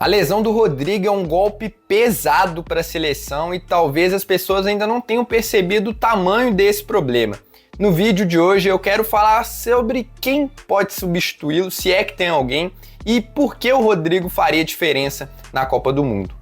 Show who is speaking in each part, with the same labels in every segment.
Speaker 1: A lesão do Rodrigo é um golpe pesado para a seleção e talvez as pessoas ainda não tenham percebido o tamanho desse problema. No vídeo de hoje eu quero falar sobre quem pode substituí-lo, se é que tem alguém, e por que o Rodrigo faria diferença na Copa do Mundo.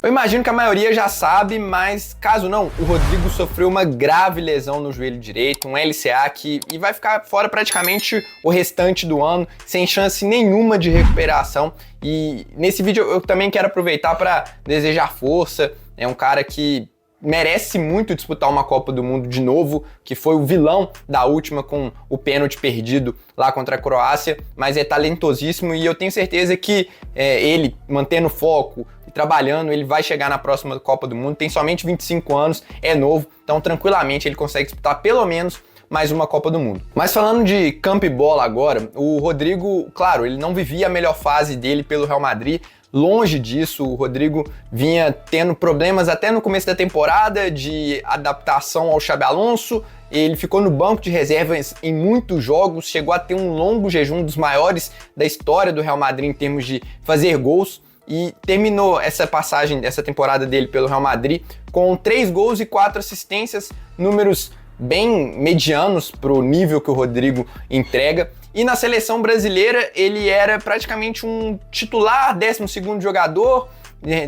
Speaker 1: Eu imagino que a maioria já sabe, mas caso não, o Rodrigo sofreu uma grave lesão no joelho direito, um LCA e vai ficar fora praticamente o restante do ano, sem chance nenhuma de recuperação. E nesse vídeo eu também quero aproveitar para desejar força. É um cara que merece muito disputar uma Copa do Mundo de novo, que foi o vilão da última com o pênalti perdido lá contra a Croácia, mas é talentosíssimo e eu tenho certeza que ele, mantendo foco e trabalhando, ele vai chegar na próxima Copa do Mundo. Tem somente 25 anos, é novo, então tranquilamente ele consegue disputar pelo menos mais uma Copa do Mundo. Mas falando de campo e bola agora, o Rodrigo, claro, ele não vivia a melhor fase dele pelo Real Madrid. Longe disso, o Rodrigo vinha tendo problemas até no começo da temporada de adaptação ao Xabi Alonso. Ele ficou no banco de reservas em muitos jogos, chegou a ter um longo jejum, dos maiores da história do Real Madrid em termos de fazer gols, e terminou essa passagem, essa temporada dele pelo Real Madrid com 3 gols e 4 assistências, números bem medianos para o nível que o Rodrigo entrega. E na seleção brasileira ele era praticamente um titular, 12º jogador,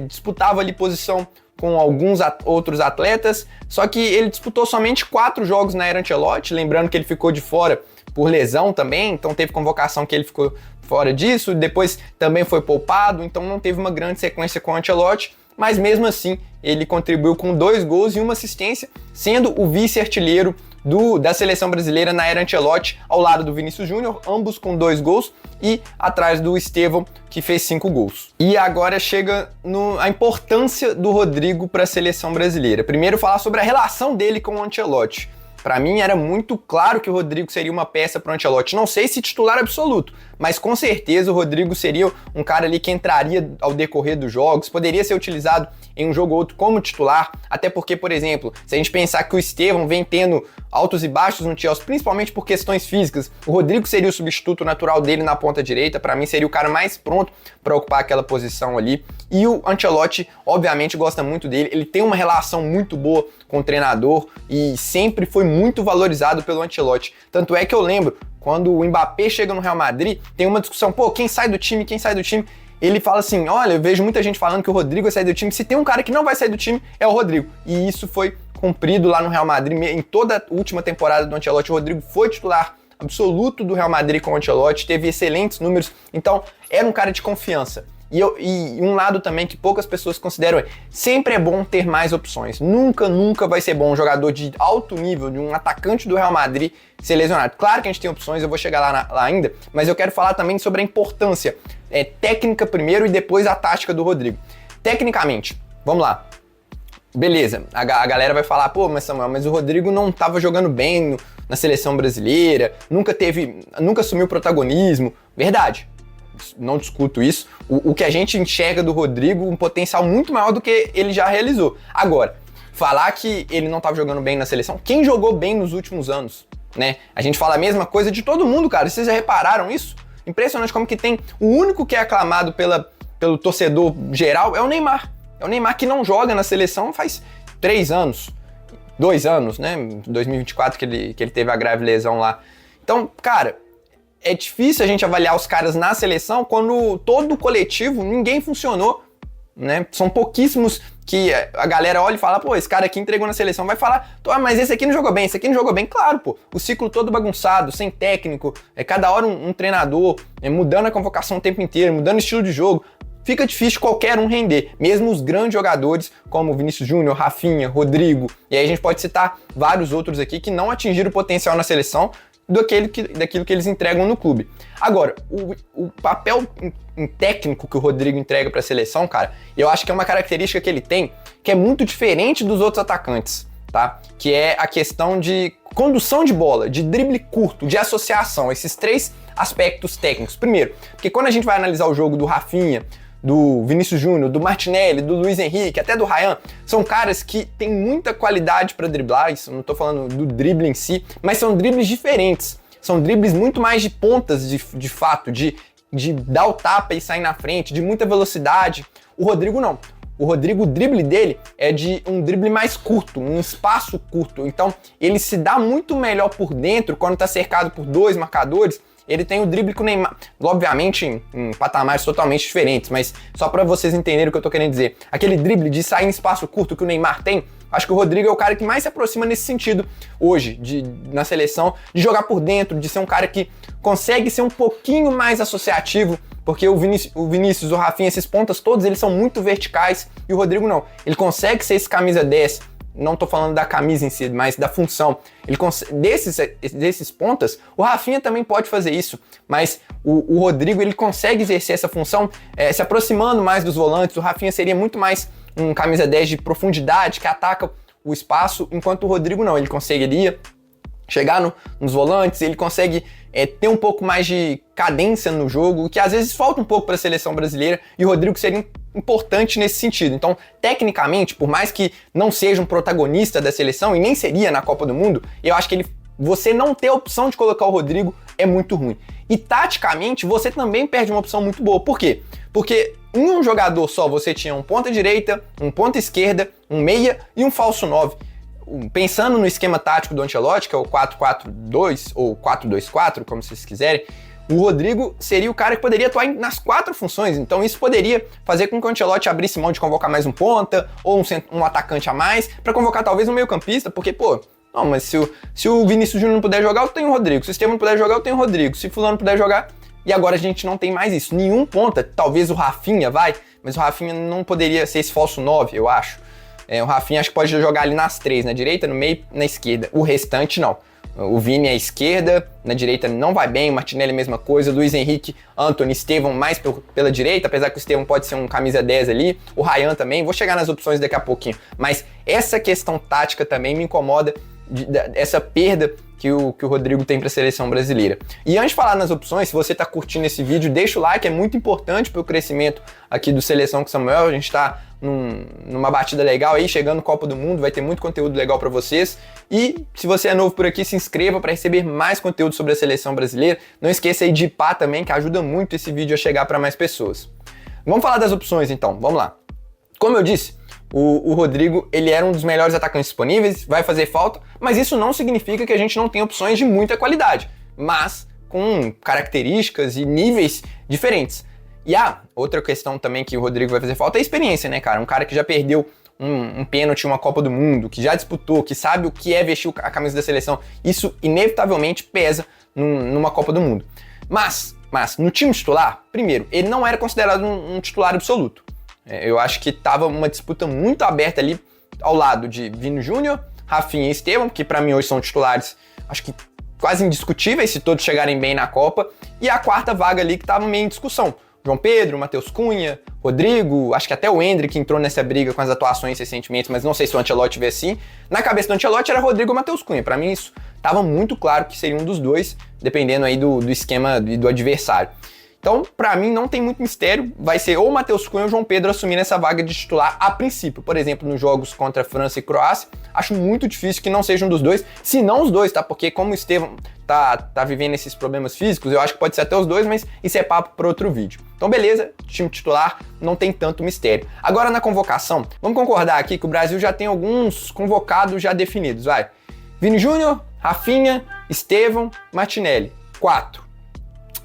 Speaker 1: disputava ali posição com alguns outros atletas, só que ele disputou somente 4 jogos na era Ancelotti, lembrando que ele ficou de fora por lesão também, então teve convocação que ele ficou fora disso, depois também foi poupado, então não teve uma grande sequência com o Ancelotti, mas mesmo assim ele contribuiu com 2 gols e 1 assistência, sendo o vice-artilheiro da seleção brasileira na era Ancelotti, ao lado do Vinícius Júnior, ambos com 2 gols, e atrás do Estevão, que fez 5 gols. E agora chega a importância do Rodrigo para a seleção brasileira. Primeiro falar sobre a relação dele com o Ancelotti. Para mim era muito claro que o Rodrigo seria uma peça para o Ancelotti. Não sei se titular absoluto, mas com certeza o Rodrigo seria um cara ali que entraria ao decorrer dos jogos, poderia ser utilizado em um jogo ou outro como titular, até porque, por exemplo, se a gente pensar que o Estevão vem tendo altos e baixos no Chelsea, principalmente por questões físicas, o Rodrigo seria o substituto natural dele na ponta direita. Para mim seria o cara mais pronto para ocupar aquela posição ali. E o Ancelotti, obviamente, gosta muito dele, ele tem uma relação muito boa com o treinador e sempre foi muito valorizado pelo Ancelotti. Tanto é que eu lembro, quando o Mbappé chega no Real Madrid, tem uma discussão, quem sai do time, quem sai do time? Ele fala assim, olha, eu vejo muita gente falando que o Rodrigo vai sair do time, se tem um cara que não vai sair do time, é o Rodrigo. E isso foi cumprido lá no Real Madrid, em toda a última temporada do Ancelotti, o Rodrigo foi titular absoluto do Real Madrid com o Ancelotti, teve excelentes números, então era um cara de confiança. E um lado também que poucas pessoas consideram sempre é bom ter mais opções. Nunca vai ser bom um jogador de alto nível, de um atacante do Real Madrid, ser lesionado. Claro que a gente tem opções, eu vou chegar lá ainda, mas eu quero falar também sobre a importância técnica primeiro e depois a tática do Rodrigo. Tecnicamente, vamos lá. Beleza, a galera vai falar, mas Samuel, mas o Rodrigo não estava jogando bem na seleção brasileira, nunca assumiu protagonismo. Verdade. Não discuto isso. O que a gente enxerga do Rodrigo, um potencial muito maior do que ele já realizou. Agora, falar que ele não estava jogando bem na seleção, quem jogou bem nos últimos anos, né? A gente fala a mesma coisa de todo mundo, cara. Vocês já repararam isso? Impressionante como que tem... O único que é aclamado pelo torcedor geral é o Neymar. É o Neymar que não joga na seleção faz 3 anos. 2 anos, né? 2024 que ele teve a grave lesão lá. Então, cara... É difícil a gente avaliar os caras na seleção quando todo o coletivo, ninguém funcionou, né? São pouquíssimos que a galera olha e fala, esse cara aqui entregou na seleção, vai falar, mas esse aqui não jogou bem, esse aqui não jogou bem. Claro, o ciclo todo bagunçado, sem técnico, cada hora um treinador, mudando a convocação o tempo inteiro, mudando o estilo de jogo. Fica difícil qualquer um render, mesmo os grandes jogadores como Vinícius Júnior, Rafinha, Rodrigo, e aí a gente pode citar vários outros aqui que não atingiram o potencial na seleção, daquilo que eles entregam no clube. Agora, o papel técnico que o Rodrigo entrega para a seleção, cara, eu acho que é uma característica que ele tem que é muito diferente dos outros atacantes, tá? Que é a questão de condução de bola, de drible curto, de associação, esses 3 aspectos técnicos. Primeiro, porque quando a gente vai analisar o jogo do Rafinha, do Vinícius Júnior, do Martinelli, do Luiz Henrique, até do Ryan, são caras que têm muita qualidade para driblar, isso não tô falando do drible em si, mas são dribles diferentes. são dribles muito mais de pontas, de fato, de dar o tapa e sair na frente, de muita velocidade. O Rodrigo não. O Rodrigo, o drible dele é de um drible mais curto, um espaço curto. Então, ele se dá muito melhor por dentro quando está cercado por dois marcadores. Ele tem o drible com o Neymar, obviamente em patamares totalmente diferentes, mas só para vocês entenderem o que eu tô querendo dizer. Aquele drible de sair em espaço curto que o Neymar tem, acho que o Rodrigo é o cara que mais se aproxima nesse sentido hoje, na seleção, de jogar por dentro, de ser um cara que consegue ser um pouquinho mais associativo, porque o Vinícius, o Rafinha, esses pontas todos, eles são muito verticais, e o Rodrigo não. Ele consegue ser esse camisa 10, não tô falando da camisa em si, mas da função. Desses pontas, o Rafinha também pode fazer isso, mas o Rodrigo, ele consegue exercer essa função se aproximando mais dos volantes. O Rafinha seria muito mais um camisa 10 de profundidade, que ataca o espaço, enquanto o Rodrigo não, ele conseguiria chegar nos volantes, ele consegue ter um pouco mais de cadência no jogo, que às vezes falta um pouco para a seleção brasileira, e o Rodrigo seria importante nesse sentido. Então, tecnicamente, por mais que não seja um protagonista da seleção, e nem seria na Copa do Mundo, eu acho que você não ter a opção de colocar o Rodrigo é muito ruim. E taticamente, você também perde uma opção muito boa. Por quê? Porque em um jogador só você tinha um ponta direita, um ponta esquerda, um meia e um falso 9. Pensando no esquema tático do Ancelotti, que é o 4-4-2 ou 4-2-4, como vocês quiserem, o Rodrigo seria o cara que poderia atuar nas 4 funções. Então isso poderia fazer com que o Ancelotti abrisse mão de convocar mais um ponta ou um atacante a mais, para convocar talvez um meio-campista, porque, não, mas se o Vinícius Júnior não puder jogar, eu tenho o Rodrigo. Se o Estevão não puder jogar, eu tenho o Rodrigo. Se o fulano não puder jogar... E agora a gente não tem mais isso. Nenhum ponta, talvez o Rafinha mas o Rafinha não poderia ser esse falso 9, eu acho. O Rafinha acho que pode jogar ali nas 3, na direita, no meio, na esquerda. O restante não. O Vini é à esquerda, na direita não vai bem, o Martinelli é a mesma coisa, o Luiz Henrique, Antony, Estevão mais pela direita, apesar que o Estevão pode ser um camisa 10 ali, o Ryan também, vou chegar nas opções daqui a pouquinho. Mas essa questão tática também me incomoda, essa perda que o Rodrigo tem para a seleção brasileira. E antes de falar nas opções, se você está curtindo esse vídeo, deixa o like, é muito importante para o crescimento aqui do Seleção com Samuel. A gente está numa batida legal aí, chegando Copa do Mundo, vai ter muito conteúdo legal para vocês. E se você é novo por aqui, se inscreva para receber mais conteúdo sobre a seleção brasileira. Não esqueça aí de ipar também, que ajuda muito esse vídeo a chegar para mais pessoas. Vamos falar das opções então, vamos lá. Como eu disse, o Rodrigo, ele era um dos melhores atacantes disponíveis, vai fazer falta, mas isso não significa que a gente não tem opções de muita qualidade, mas com características e níveis diferentes. E outra questão também que o Rodrigo vai fazer falta é a experiência, né, cara? Um cara que já perdeu um pênalti em uma Copa do Mundo, que já disputou, que sabe o que é vestir a camisa da seleção, isso inevitavelmente pesa numa Copa do Mundo. Mas no time titular, primeiro, ele não era considerado um titular absoluto. Eu acho que tava uma disputa muito aberta ali ao lado de Vini Júnior, Rafinha e Estevão, que para mim hoje são titulares, acho que quase indiscutíveis se todos chegarem bem na Copa, e a quarta vaga ali que tava meio em discussão. João Pedro, Matheus Cunha, Rodrigo, acho que até o Endrick entrou nessa briga com as atuações recentemente, mas não sei se o Ancelotti vê assim. Na cabeça do Ancelotti era Rodrigo ou Matheus Cunha, para mim isso tava muito claro que seria um dos dois, dependendo aí do esquema e do adversário. Então, pra mim, não tem muito mistério, vai ser ou o Matheus Cunha ou o João Pedro assumindo essa vaga de titular a princípio. Por exemplo, nos jogos contra França e Croácia, acho muito difícil que não seja um dos dois, se não os dois, tá? Porque como o Estevão tá vivendo esses problemas físicos, eu acho que pode ser até os dois, mas isso é papo para outro vídeo. Então, beleza, time titular, não tem tanto mistério. Agora, na convocação, vamos concordar aqui que o Brasil já tem alguns convocados já definidos, vai. Vini Júnior, Rafinha, Estevão, Martinelli, 4.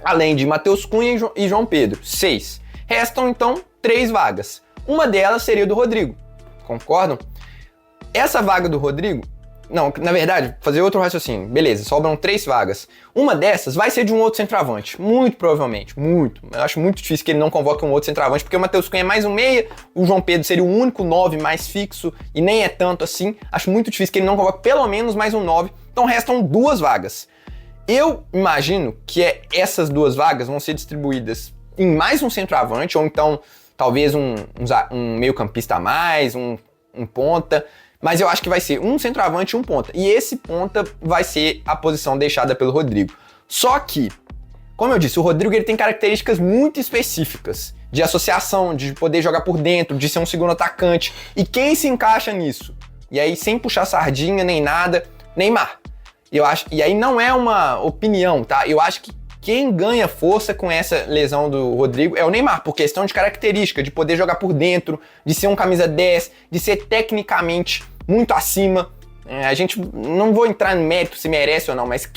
Speaker 1: Além de Matheus Cunha e João Pedro, 6. Restam, então, 3 vagas. Uma delas seria do Rodrigo, concordam? Essa vaga do Rodrigo, não, na verdade, fazer outro raciocínio, beleza, sobram 3 vagas. Uma dessas vai ser de um outro centroavante, muito provavelmente, eu acho muito difícil que ele não convoque um outro centroavante, porque o Matheus Cunha é mais um meia, o João Pedro seria o único 9 mais fixo, e nem é tanto assim, acho muito difícil que ele não convoque pelo menos mais um 9, então restam 2 vagas. Eu imagino que essas 2 vagas vão ser distribuídas em mais um centroavante, ou então talvez um meio-campista a mais, um ponta, mas eu acho que vai ser um centroavante e um ponta. E esse ponta vai ser a posição deixada pelo Rodrigo. Só que, como eu disse, o Rodrigo ele tem características muito específicas de associação, de poder jogar por dentro, de ser um segundo atacante. E quem se encaixa nisso? E aí, sem puxar sardinha nem nada, Neymar. Eu acho, e aí não é uma opinião, tá? Eu acho que quem ganha força com essa lesão do Rodrigo é o Neymar, por questão de característica, de poder jogar por dentro, de ser um camisa 10, de ser tecnicamente muito acima. A gente não vou entrar no mérito se merece ou não, mas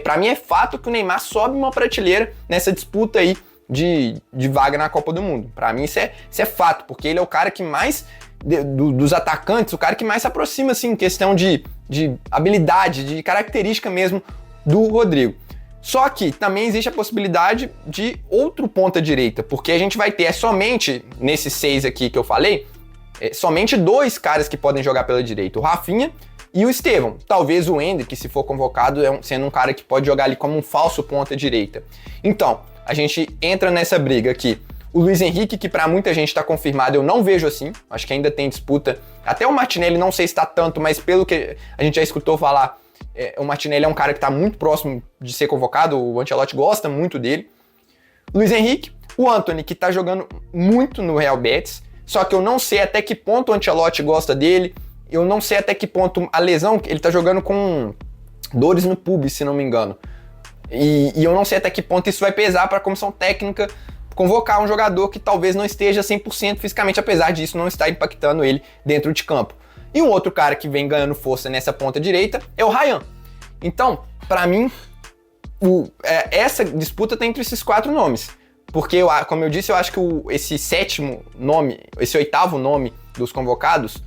Speaker 1: para mim é fato que o Neymar sobe uma prateleira nessa disputa aí de vaga na Copa do Mundo. Para mim isso é fato, porque ele é o cara que mais, dos atacantes, o cara que mais se aproxima, assim, em questão de habilidade, de característica mesmo do Rodrigo. Só que também existe a possibilidade de outro ponta-direita, porque a gente vai ter somente, nesses 6 aqui que eu falei, somente 2 caras que podem jogar pela direita, o Rafinha e o Estevão. Talvez o Endrick, se for convocado, sendo um cara que pode jogar ali como um falso ponta-direita. Então, a gente entra nessa briga aqui. O Luiz Henrique, que para muita gente está confirmado, eu não vejo assim. Acho que ainda tem disputa. Até o Martinelli, não sei se está tanto, mas pelo que a gente já escutou falar, o Martinelli é um cara que está muito próximo de ser convocado. O Ancelotti gosta muito dele. Luiz Henrique, o Antony, que está jogando muito no Real Betis. Só que eu não sei até que ponto o Ancelotti gosta dele. Eu não sei até que ponto a lesão, ele tá jogando com dores no pubis, se não me engano. E eu não sei até que ponto isso vai pesar para a comissão técnica convocar um jogador que talvez não esteja 100% fisicamente, apesar disso não estar impactando ele dentro de campo. E um outro cara que vem ganhando força nessa ponta direita é o Ryan. Então, para mim, essa disputa tá entre esses 4 nomes. Porque, como eu disse, eu acho que esse 7º nome, esse 8º nome dos convocados,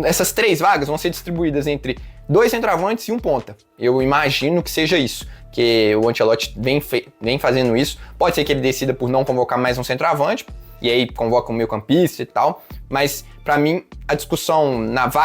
Speaker 1: essas 3 vagas vão ser distribuídas entre 2 centroavantes e um ponta. Eu imagino que seja isso, que o Ancelotti vem fazendo isso. Pode ser que ele decida por não convocar mais um centroavante, e aí convoca um meio-campista e tal, mas para mim a discussão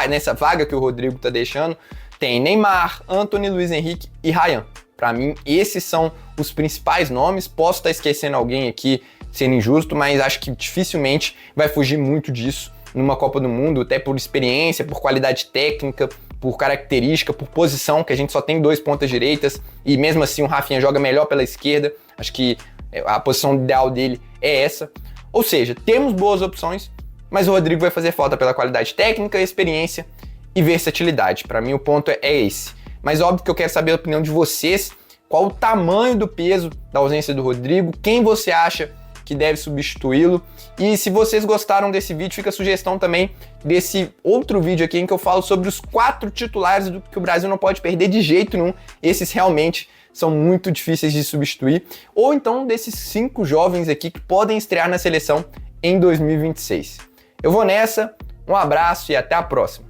Speaker 1: nessa vaga que o Rodrigo tá deixando tem Neymar, Antony, Luiz Henrique e Ryan. Para mim, esses são os principais nomes. Posso estar esquecendo alguém aqui, sendo injusto, mas acho que dificilmente vai fugir muito disso numa Copa do Mundo, até por experiência, por qualidade técnica, por característica, por posição, que a gente só tem 2 pontas direitas, e mesmo assim o Rafinha joga melhor pela esquerda. Acho que a posição ideal dele é essa. Ou seja, temos boas opções, mas o Rodrigo vai fazer falta pela qualidade técnica, experiência e versatilidade. Para mim o ponto é esse. Mas óbvio que eu quero saber a opinião de vocês, qual o tamanho do peso da ausência do Rodrigo, quem você acha que deve substituí-lo. E se vocês gostaram desse vídeo, fica a sugestão também desse outro vídeo aqui em que eu falo sobre os 4 titulares do que o Brasil não pode perder de jeito nenhum. Esses realmente são muito difíceis de substituir. Ou então desses 5 jovens aqui que podem estrear na seleção em 2026. Eu vou nessa, um abraço e até a próxima.